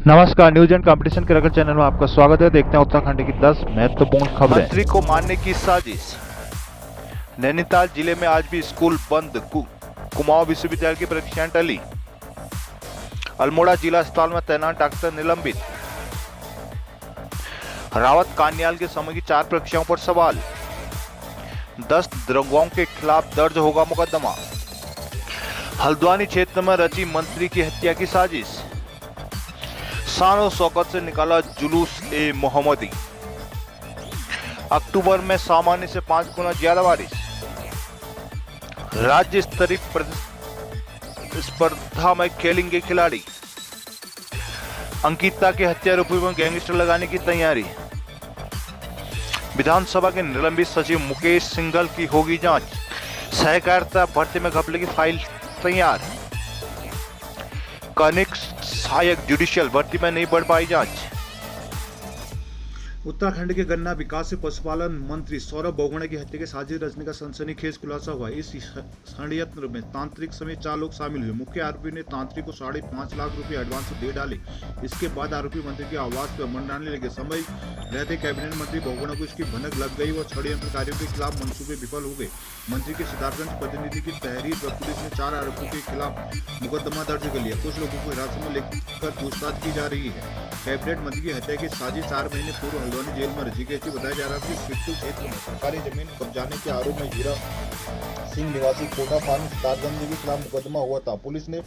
नमस्कार, news and competition के रगड़ चैनल में आपका स्वागत है। देखते हैं उत्तराखंड की 10 महत्वपूर्ण खबरें। मंत्री को मारने की साजिश। नैनीताल जिले में आज भी स्कूल बंद, कुमाऊं विश्वविद्यालय की परीक्षाएं टली। अल्मोड़ा जिला अस्पताल में तैनात डॉक्टर निलंबित। रावत कान्याल के समय की 4 परीक्षाओं पर सवाल। 10 दरोगाओं के खिलाफ दर्ज होगा मुकदमा। हल्द्वानी क्षेत्र में रची मंत्री की हत्या की साजिश। शान शौकत से निकाला जुलूस ए मोहम्मदी। अक्टूबर में सामान्य से 5 गुना ज्यादा बारिश। राज्य स्तरीय स्पर्धा में खेलेंगे खिलाड़ी। अंकिता के हत्यारोपी में गैंगस्टर लगाने की तैयारी। विधानसभा के निलंबित सचिव मुकेश सिंघल की होगी जांच। सहकारिता भर्ती में घपले की फाइल तैयार। कनिष्ठ सहायक जुडिशियल भर्ती में नहीं बढ़ पाई जांच। उत्तराखंड के गन्ना विकास से पशुपालन मंत्री सौरभ बोगड़ा की हत्या के साजिश रचने का सनसनीखेज खुलासा हुआ। इस षड्यंत्र में तांत्रिक समेत 4 लोग शामिल हुए। मुख्य आरोपी ने तांत्रिक को 5.5 लाख रुपए एडवांस दे डाले। इसके बाद आरोपी मंत्री के आवास पर मंडराने लगे। समय रहते कैबिनेट मंत्री बोगड़ा को इसकी भनक लग गई और षड्यंत्रकारियों के खिलाफ मंसूबे विफल हो गए। मंत्री के सिद्धार्थगंज प्रतिनिधि की तहरीर पर पुलिस ने 4 आरोपियों के खिलाफ मुकदमा दर्ज कर लिया। कुछ लोगों को हिरासत में लेकर पूछताछ की जा रही है। कैबिनेट मंत्री की हत्या की साजिश 4 महीने पूर्व हल्द्वानी जेल में रची गई थी। बताया जा रहा है कि सिट्टू क्षेत्र में सरकारी जमीन कब्जाने के आरोप में हीरा सिंह निवासी कोटा फार्म सिद्धार्थगंज के खिलाफ मुकदमा हुआ था। पुलिस ने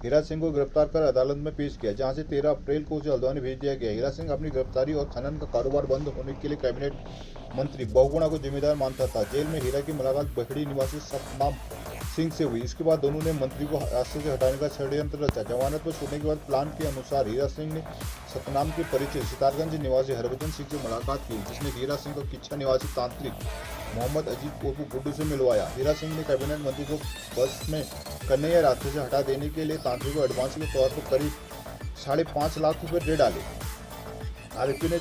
हीरा सिंह को गिरफ्तार कर अदालत में पेश किया, जहां से 13 अप्रैल को उसे हल्द्वानी भेज दिया गया। हीरा सिंह अपनी गिरफ्तारी और खनन का कारोबार बंद होने के लिए कैबिनेट मंत्री बहुगुणा को जिम्मेदार मानता था। जेल में हीरा की मुलाकात बखड़ी निवासी सतनाम सिंह से हुई। इसके बाद दोनों ने मंत्री को रास्ते से हटाने का षड्यंत्र रचा। जमानत पर छूटने के बाद प्लान के अनुसार हीरा सिंह ने सतनाम के परिचय सितारगंज निवासी हरभजन सिंह से मुलाकात की, जिसने हीरा सिंह को किच्छा निवासी तांत्रिक मोहम्मद अजीब उर्फ गुड्डू से मिलवाया। हीरा सिंह ने कैबिनेट मंत्री को बस में कन्हैया रास्ते से हटा देने के लिए तांत्रिक को एडवांस के तौर पर करीब 5.5 लाख रुपए दे डाले। आरोपी ने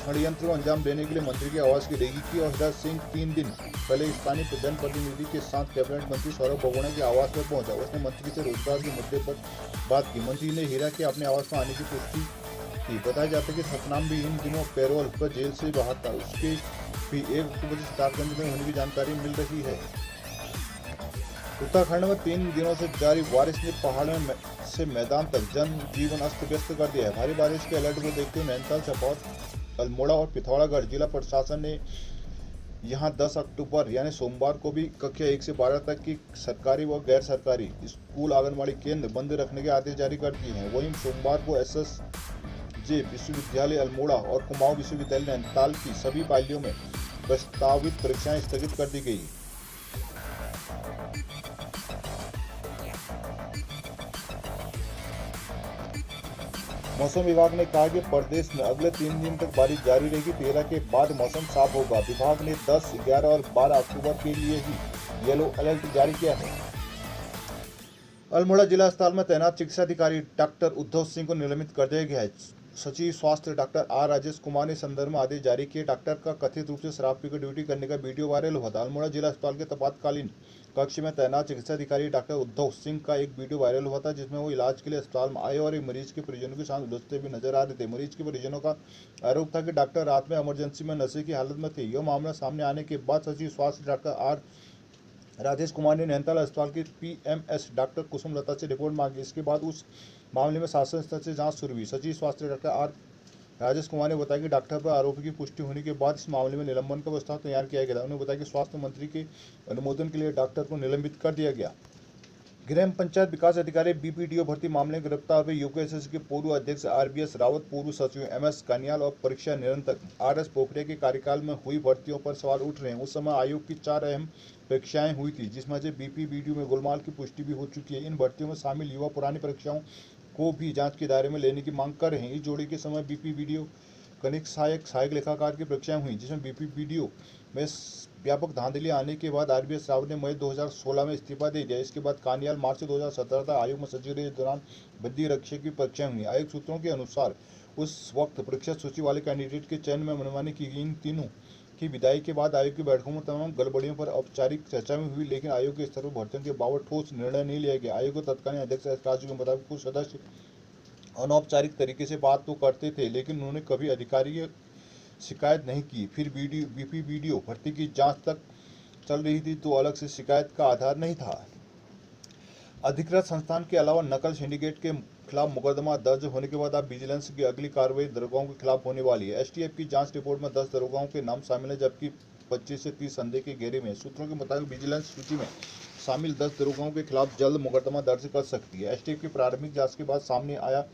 षड्यंत्र को अंजाम देने के लिए मंत्री के आवास की रेगी की और हीरा सिंह 3 दिन पहले स्थानीय जनप्रतिनिधि के साथ कैबिनेट मंत्री सौरभ बोगड़ा के आवास पर पहुंचा। उसने मंत्री से रोजगार के मुद्दे पर बात की। मंत्री ने हीरा के अपने आवास पर आने की पुष्टि की। बताया जाता है कि सतनाम भी इन दिनों पैरोल पर जेल से बाहर था। उसके भी 1 अक्टूबर से सितारगंज में होने की जानकारी मिल रही है। उत्तराखंड में 3 दिनों से जारी बारिश ने पहाड़ में से मैदान तक जनजीवन अस्त व्यस्त कर दिया है। भारी बारिश के अलर्ट को देखते हुए नैनीताल, चपौत, अल्मोड़ा और पिथौरागढ़ जिला प्रशासन ने यहां 10 अक्टूबर यानी सोमवार को भी कक्षा 1 से 12 तक की सरकारी व गैर सरकारी स्कूल, आंगनबाड़ी केंद्र बंद रखने के आदेश जारी कर दिए हैं। वहीं सोमवार को एसएसजे विश्वविद्यालय अल्मोड़ा और कुमाऊं विश्वविद्यालय नैनीताल की सभी पालियों में प्रस्तावित परीक्षाएं स्थगित कर दी गई। मौसम विभाग ने कहा कि प्रदेश में अगले 3 दिन तक बारिश जारी रहेगी। 13 के बाद मौसम साफ होगा। विभाग ने 10, 11 और 12 अक्टूबर के लिए ही येलो अलर्ट जारी किया है। अल्मोड़ा जिला अस्पताल में तैनात चिकित्सा अधिकारी डॉक्टर उद्धव सिंह को निलंबित कर दिया गया है। सचिव स्वास्थ्य डॉक्टर आर राजेश कुमार ने संदर्भ में आदेश जारी किए। डॉक्टर का कथित रूप से शराब पीकर ड्यूटी करने का वीडियो वायरल हुआ था। अल्मोड़ा जिला अस्पताल के तत्कालीन कक्ष में तैनात चिकित्सा अधिकारी डॉक्टर उद्धव सिंह का एक वीडियो वायरल हुआ था, जिसमें वो इलाज के लिए अस्पताल में आए और एक मरीज के परिजनों के साथ उलझते हुए नजर आ रहे थे। मरीज के परिजनों का आरोप था कि डॉक्टर रात में इमरजेंसी में नशे की हालत में थे। यह मामला सामने आने के बाद सचिव स्वास्थ्य डॉक्टर आर राजेश कुमार ने नैनीताल अस्पताल की पीएमएस डॉक्टर कुसुम लता से रिपोर्ट मांगी। इसके बाद उस मामले में शासन स्तर से जांच शुरू हुई। सचिव स्वास्थ्य डॉक्टर आर राजेश कुमार ने बताया कि डॉक्टर पर आरोपी की पुष्टि होने के बाद इस मामले में निलंबन का प्रस्ताव तैयार किया गया था। उन्होंने बताया कि स्वास्थ्य मंत्री के अनुमोदन के लिए डॉक्टर को निलंबित कर दिया गया। ग्राम पंचायत विकास अधिकारी बीपीडीओ भर्ती मामले में गिरफ्तार हुए यूकेएसएस के पूर्व अध्यक्ष आरबीएस रावत, पूर्व सचिव एमएस कान्याल और परीक्षा नियंत्रक आरएस पोखरिया के कार्यकाल में हुई भर्तियों पर सवाल उठ रहे हैं। उस समय आयोग की 4 अहम परीक्षाएं हुई थी, जिसमें से बीपीडीओ में गोलमाल की पुष्टि भी हो चुकी है। इन भर्तियों में शामिल युवा पुरानी परीक्षाओं को भी जांच के दायरे में लेने की मांग कर रहे हैं। इस जोड़ी के समय बीपीडीओ कनिष्ठ सहायक लेखाकार की परीक्षाएं हुई, जिसमें बीपीडीओ में व्यापक धांधली आने के बाद आरबीएस रावत ने मई 2016 में इस्तीफा दे दिया। इसके बाद कान्याल मार्च 2017 तक आयोग में सचिव रहे। इस दौरान बद्दी रक्षक की परीक्षाएं हुई। आयोग सूत्रों के अनुसार उस वक्त परीक्षा सूची वाले कैंडिडेट के चयन में मनमानी की गई। इन तीनों की विदाई के बाद आयोग की बैठकों में तमाम गड़बड़ियों पर औपचारिक चर्चा में हुई, लेकिन आयोग के स्तर पर भर्तियों के बाबत ठोस निर्णय नहीं लिया गया। आयोग के तत्कालीन अध्यक्ष राजू के मुताबिक कुछ सदस्य अनौपचारिक तरीके से बात तो करते थे, लेकिन उन्होंने कभी अधिकारी शिकायत नहीं की। फिर वीडियो भर्ती की जांच तक चल रही थी तो अलग से शिकायत का आधार नहीं था। अधिकृत संस्थान के अलावा नकल सिंडिकेट के खिलाफ मुकदमा दर्ज होने के बाद अब विजिलेंस की अगली कार्रवाई दरोगाओं के खिलाफ होने वाली है। एसटीएफ की जांच रिपोर्ट में 10 दरोगाओं के नाम शामिल है, जबकि 25 से 30 संदेह के घेरे में। सूत्रों के मुताबिक विजिलेंस सूची में शामिल 10 दरोगाओं के खिलाफ जल्द मुकदमा दर्ज कर सकती है। एसटीएफ की प्रारंभिक जांच के बाद सामने आया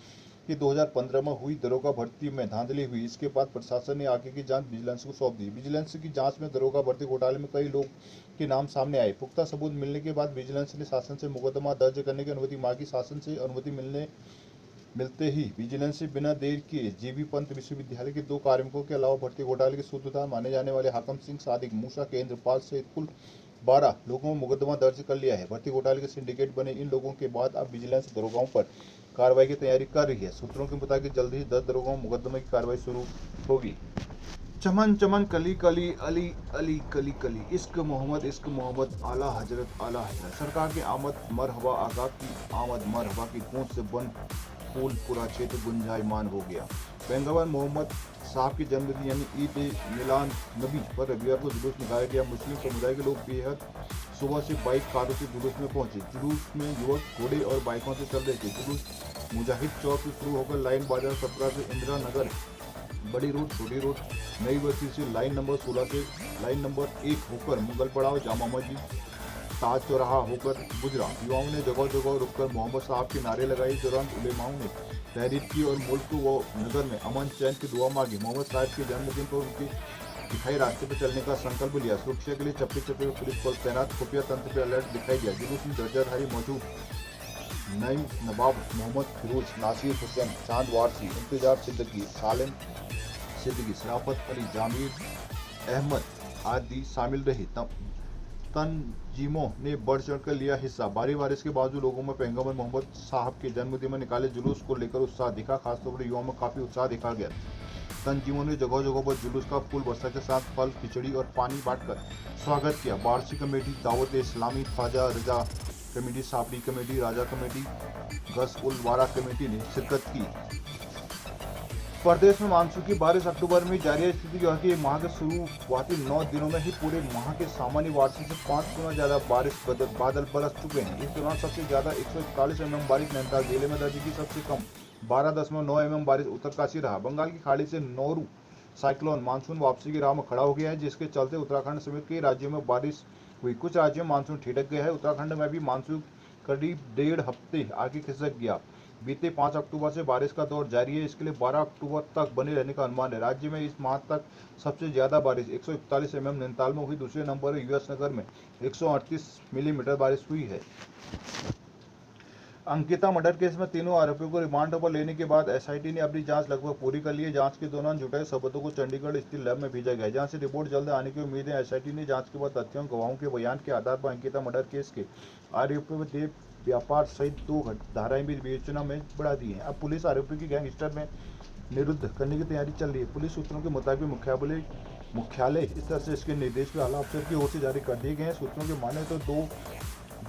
कि 2015 में हुई दरोगा भर्ती में धांधली हुई। इसके बाद प्रशासन ने आगे की जांच विजिलेंस को सौंप दी। विजिलेंस की जांच में दरोगा भर्ती घोटाले में कई लोग के नाम सामने आए। पुख्ता सबूत मिलने के बाद विजिलेंस ने शासन से मुकदमा दर्ज करने की अनुमति मांगी। शासन से अनुमति मिलते ही विजिलेंस से बिना देर किए जीबी पंत विश्वविद्यालय के 2 कार्मिकों के अलावा भर्ती घोटाले के सूत्रधार माने जाने वाले हाकम सिंह, सादिक मूसा, केंद्रपाल सहित कुल 12 लोगों में मुकदमा दर्ज कर लिया है। भर्ती घोटाले के सिंडिकेट बने इन लोगों के बाद अब विजिलेंस दरोगाओं पर कार्रवाई की तैयारी कर रही है। सूत्रों के मुताबिक जल्द ही 10 दरोगाओं में मुकदमे की कार्रवाई शुरू होगी। चमन चमन कली कली अली अली कली कली, इश्क मोहम्मद आला हजरत। सरकार की आमद मरहबा, आका की आमद मरहबा की गूंज से बन फूल पूरा क्षेत्र गुंजायमान हो गया। पैगंबर मोहम्मद साहब की जन्मदिन यानी ईद मिलाद नबी पर रविवार को जुलूस निकाला गया। मुस्लिम समुदाय के लोग बेहद सुबह से बाइक कारों से जुलूस में पहुंचे। जुलूस में युवक घोड़े और बाइकों से चल रहे थे। जुलूस मुजाहिद चौक से शुरू होकर लाइन बाजार 17 से इंदिरा नगर, बड़ी रोड, छोटी रोड, नई बस्ती से लाइन नंबर 16 से लाइन नंबर 1 होकर मुगल पड़ाव, जामा मस्जिद, ताज चौराहा होकर गुजरा। युवाओं ने जगह जगह रुककर मोहम्मद साहब के नारे लगाए। इस दौरान उलेमाओं ने तहरीर की और मुल्क व नगर में अमन चैन की दुआ मांगी। मोहम्मद साहब के जन्मदिन पर उनके दिखाई रास्ते पर चलने का संकल्प लिया। सुरक्षा के लिए चप्पे चप्पे पुलिस बल तैनात, खुफिया तंत्र पर अलर्ट दिखाई दिया। जुलूस में दर्जाधारी मौजूद नईम नवाब, मोहम्मद फिरोज, नासिर हुसैन, चांद वारसी, इंतजार सिद्दीकी, सालिम सिद्दीकी, शराफत अली, जामिर अहमद आदि शामिल रहे। तंजीमों ने बढ़ चढ़कर लिया हिस्सा। भारी बारिश के बावजूद लोगों में पैगंबर मोहम्मद साहब के जन्मदिन में निकाले जुलूस को लेकर उत्साह दिखा। खासतौर पर युवाओं में काफी उत्साह देखा गया। तंजीमों ने जगह जगह पर जुलूस का फूल वर्षा के साथ फल, खिचड़ी और पानी बांटकर स्वागत किया। बारसी कमेटी, दावत इस्लामी, ख्वाजा रजा कमेटी, साबरी कमेटी, राजा कमेटी, गस उल वारा कमेटी ने शिरकत की। प्रदेश में मानसून की बारिश अक्टूबर में जारी है। स्थिति यह कि माह के शुरुआती 9 दिनों में ही पूरे माह के सामान्य वार्षिक से 5 गुना ज्यादा बादल बरस चुके हैं। इस दौरान सबसे ज्यादा 141 mm बारिश नैनीताल जिले में दर्ज की। सबसे कम 12.9 mm बारिश उत्तरकाशी रहा। बंगाल की खाड़ी से नोरू साइक्लोन मानसून वापसी की राह में खड़ा हो गया है, जिसके चलते उत्तराखंड समेत कई राज्यों में बारिश हुई। कुछ राज्यों में मानसून ठिठक गया है। उत्तराखंड में भी मानसून करीब 1.5 हफ्ते आगे खिसक गया। बीते 5 अक्टूबर से बारिश का दौर जारी है। इसके लिए 12 अक्टूबर तक बने रहने का अनुमान है। राज्य में इस माह तक सबसे ज्यादा बारिश 141 mm नैनीताल में हुई। दूसरे नंबर पर यूएस नगर में 138 मिलीमीटर बारिश हुई है। अंकिता मर्डर केस में तीनों आरोपियों को रिमांड पर लेने के बाद एसआईटी ने अपनी जांच लगभग पूरी कर ली है। जांच के दौरान जुटाए सबूतों को चंडीगढ़ स्थित लैब में भेजा गया है, जहां से रिपोर्ट जल्द आने की उम्मीद है। एसआईटी ने जांच के बाद तथ्यों, गवाहों के बयान के आधार पर अंकिता मर्डर केस के आरोपियों में देह व्यापार सहित 2 धाराएं भी विवेचना में बढ़ा दी हैं। अब पुलिस आरोपियों की गैंगस्टर में निरुद्ध करने की तैयारी चल रही है। पुलिस सूत्रों के मुताबिक मुख्यालय स्तर से इसके निर्देश आला अफसर की ओर से जारी कर दिए गए हैं। सूत्रों के माने तो 2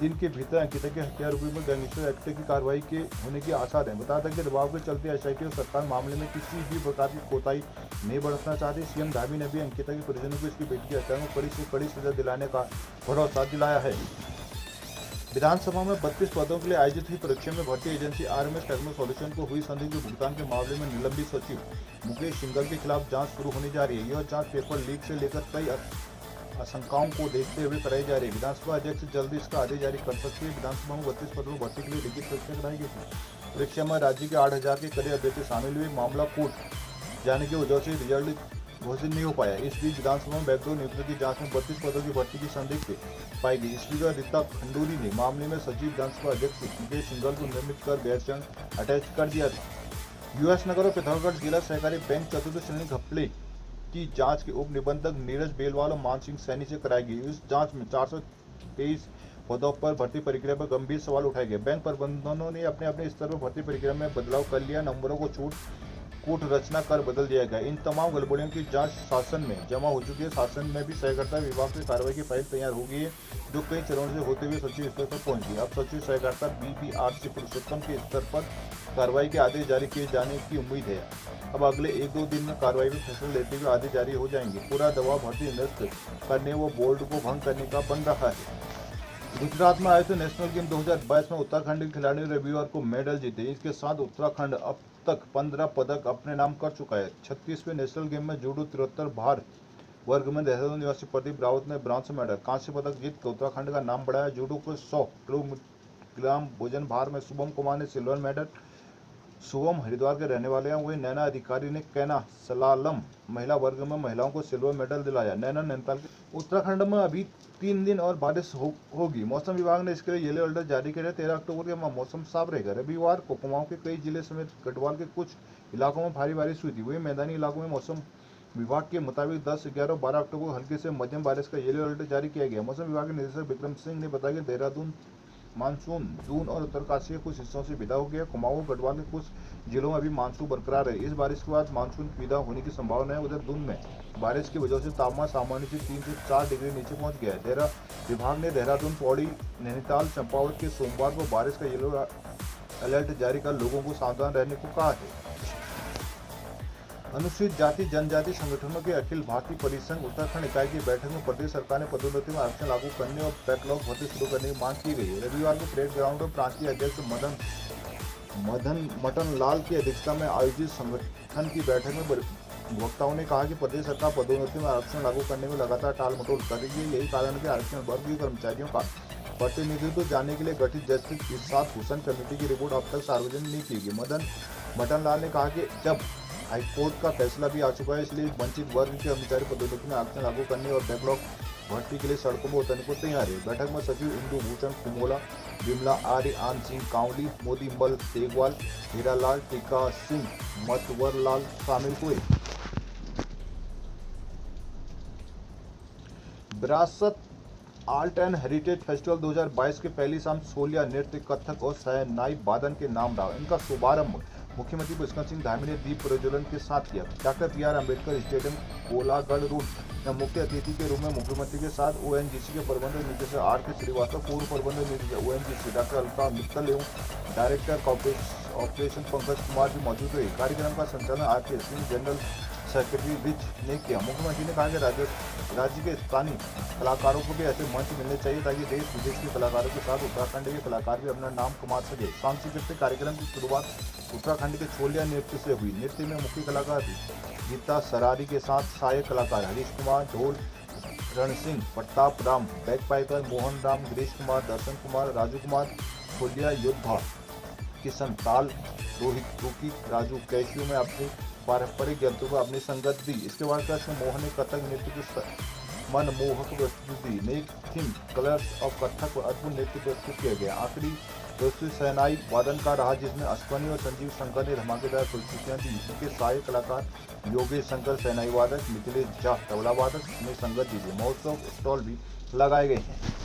दिन के भीतर अंकिता के हत्या आरोपी में गैंगस्टर एक्ट की कार्रवाई के होने के आसार हैं। बता दें कि दबाव के चलते एसआईटी और सरकार मामले में किसी भी प्रकार की कोताही नहीं बरतना चाहती। सीएम धामी ने भी अंकिता के परिजनों को इसकी बेटी की हत्या में कड़ी से कड़ी सजा दिलाने का भरोसा दिलाया है। विधानसभा में 32 पदों के लिए आयोजित हुई परीक्षा में भर्ती एजेंसी आरएमएस टेक्नो सॉल्यूशन को हुई संदिग्ध भुगतान के मामले में निलंबित सचिव मुकेश सिंघल के खिलाफ जांच शुरू होने जा रही है। यह जांच पेपर लीक से लेकर कई आशंकाओं को देखते हुए कराई जा रही है। विधानसभा अध्यक्ष जल्द इसका आदेश जारी कर सकते हैं। विधानसभा में 32 पदों भर्ती के लिए लिखित परीक्षा कराई गई थी। परीक्षा में राज्य के 8000 के करीब अभ्यर्थी शामिल हुए। मामला कोर्ट जाने की वजह से रिजल्ट घोषित नहीं हो पाया। इस बीच विधानसभा में बैकडोर नियुक्ति की जांच में 32 पदों की भर्ती की संदिग्ध पाई गई। स्पीकर रीता खंडूरी ने मामले में सचिव विधानसभा अध्यक्ष मुकेश सिंघल को नियमित कर गैरसैंण अटैच कर दिया था। यूएस नगर और पिथौरागढ़ जिला सहकारी बैंक चतुर्थ श्रेणी घपले की जांच के उप निबंधक नीरज बेलवाल और मान सिंह सैनी से कराई गई। इस जांच में 423 पदों पर भर्ती प्रक्रिया पर गंभीर सवाल उठाए गए। बैंक प्रबंधनों ने अपने स्तर पर भर्ती प्रक्रिया में बदलाव कर लिया। नंबरों को छूट कूट रचना कर बदल दिया गया। इन तमाम गड़बड़ियों की जांच शासन में जमा हो चुकी है। शासन में भी सहकारिता विभाग से कार्रवाई की फाइल तैयार हो गई है, जो कई चरणों से होते हुए सचिव स्तर पर पहुंच गई। अब सचिव सहकारिता BBRC पुरुषोत्तम के स्तर पर कार्रवाई के आदेश जारी किए जाने की उम्मीद है। अब अगले 1-2 दिन में कार्रवाई में फैसला लेते हुए आदेश जारी हो जाएंगे। पूरा दबाव भर्ती निरस्त करने व बोर्ड को भंग करने का बन रहा है। गुजरात में आयोजित नेशनल गेम 2022 में उत्तराखंड के खिलाड़ियों ने रविवार को मेडल जीते। इसके साथ उत्तराखंड अब तक 15 पदक अपने नाम कर चुका है। 36वें नेशनल गेम में जूडो 73 भार वर्ग में देहरादून निवासी प्रदीप रावत ने ब्रांज मेडल कांस्य पदक जीतकर उत्तराखंड का नाम बढ़ाया। जूडो को 100 किलोग्राम वजन भार में शुभम कुमार ने सिल्वर मेडल। शुभम हरिद्वार के रहने वाले हैं। वही नैना अधिकारी ने कैना सलालम महिला वर्ग में महिलाओं को सिल्वर मेडल दिलाया। नैना नैनीताल के उत्तराखंड में अभी 3 दिन और बारिश होगी। मौसम विभाग ने इसके लिए येलो अलर्ट जारी किया है। 13 अक्टूबर के मौसम साफ रहेगा। रविवार को कुमाऊं के कई जिले समेत गढ़वाल के कुछ इलाकों में भारी बारिश हुई थी। वही मैदानी इलाकों में मौसम विभाग के मुताबिक 10, 11 और 12 अक्टूबर को हल्की से मध्यम बारिश का येलो अलर्ट जारी किया गया। मौसम विभाग के निदेशक विक्रम सिंह ने बताया कि देहरादून मानसून दून और उत्तरकाशी के कुछ हिस्सों से विदा हो गया। कुमाऊं गढ़वाल के कुछ जिलों में अभी मानसून बरकरार है। इस बारिश के बाद मानसून विदा होने की संभावना है। उधर दून में बारिश की वजह से तापमान सामान्य से 3 से 4 डिग्री नीचे पहुंच गया है। विभाग ने देहरादून, पौड़ी, नैनीताल, चंपावत के सोमवार को बारिश का येलो अलर्ट जारी कर लोगों को सावधान रहने को कहा है। अनुसूचित जाति जनजाति संगठनों के अखिल भारतीय परिसंघ उत्तराखंड इकाई की बैठक में प्रदेश सरकार ने पदोन्नति में आरक्षण लागू करने और बैकलॉग भर्ती शुरू करने की मांग की गई है। रविवार को परेड ग्राउंड में प्रांतीय अध्यक्ष मटन लाल की अध्यक्षता में आयोजित संगठन की बैठक में वक्ताओं ने कहा कि प्रदेश सरकार पदोन्नति में आरक्षण लागू करने में लगातार टालमटोल कर रही है। यही कारण है कि आरक्षण वर्गीय कर्मचारियों का प्रतिनिधित्व जानने के लिए गठित जस्टिस इरशाद हुसैन कमेटी की रिपोर्ट अब तक सार्वजनिक नहीं की गई। मटन लाल ने कहा कि जब हाईकोर्ट का फैसला भी आ चुका है, इसलिए वंचित वर्ग के कर्मचारी पदोन्नति में आरक्षण लागू करने और बैकलॉग भर्ती के लिए सड़कों में उतरने को तैयार है। बैठक में सचिव इंदु भूषण कुमोला, विमला आर्य, आन सिंह कांवली, मोदी मल तेगवाल, हीरालाल, टीका सिंह, मतवर लाल शामिल हुए। विरासत आर्ट एंड हेरिटेज फेस्टिवल 2022 के पहली शाम सोलिया नृत्य, कथक और शहनाई वादन के नाम रहा। इनका शुभारंभ मुख्यमंत्री पुष्कर सिंह धामी ने दीप प्रज्वलन के साथ किया। Doctor BR Ambedkar stadium, Kolagarh road में मुख्य अतिथि के रूप में मुख्यमंत्री के साथ ONGC के प्रबंध निदेशक RK श्रीवास्तव, पूर्व प्रबंध निदेशक ONGC डॉक्टर अलका मित्तल एवं डायरेक्टर ऑपरेशन पंकज कुमार भी मौजूद रहे। कार्यक्रम का संचालन RK Singh, general secretary rich ने किया। मुख्यमंत्री ने कहा कि राज्य के स्थानीय कलाकारों को भी ऐसे मंच मिलने चाहिए ताकि देश विदेश के कलाकारों के साथ उत्तराखंड के कलाकार भी अपना नाम कमा सके। सांस्कृतिक कार्यक्रम की शुरुआत उत्तराखंड के छोलिया नृत्य से हुई। नृत्य में मुख्य कलाकार गीता सरारी के साथ सहायक कलाकार हरीश कुमार, ढोल रण सिंह, प्रताप राम, बैकपाइपर मोहन राम, गिरीश कुमार, दर्शन कुमार, राजू कुमार, छोलिया योद्धा, किशन ताल, रोहित रूकी, राजू कैशियो में अपनी पारंपरिक यंत्रों को अपनी संगत दी। इसके बाद कृष्ण मोहन ने कथक नृत्य की मनमोहक प्रस्तुति दी। नई थीम कलर्स ऑफ कथक और अद्भुत नृत्य प्रस्तुत किया गया। आखिरी प्रस्तुति शहनाई वादन का रहा, जिसमें अश्वनी और संजीव शंकर ने धमाकेदार प्रस्तुतियां दी। इनके सहायक कलाकार योगेश शंकर शहनाई वादक, मिथिलेश झा तबला वादक ने संगत दी। महोत्सव स्टॉल भी लगाए गए हैं।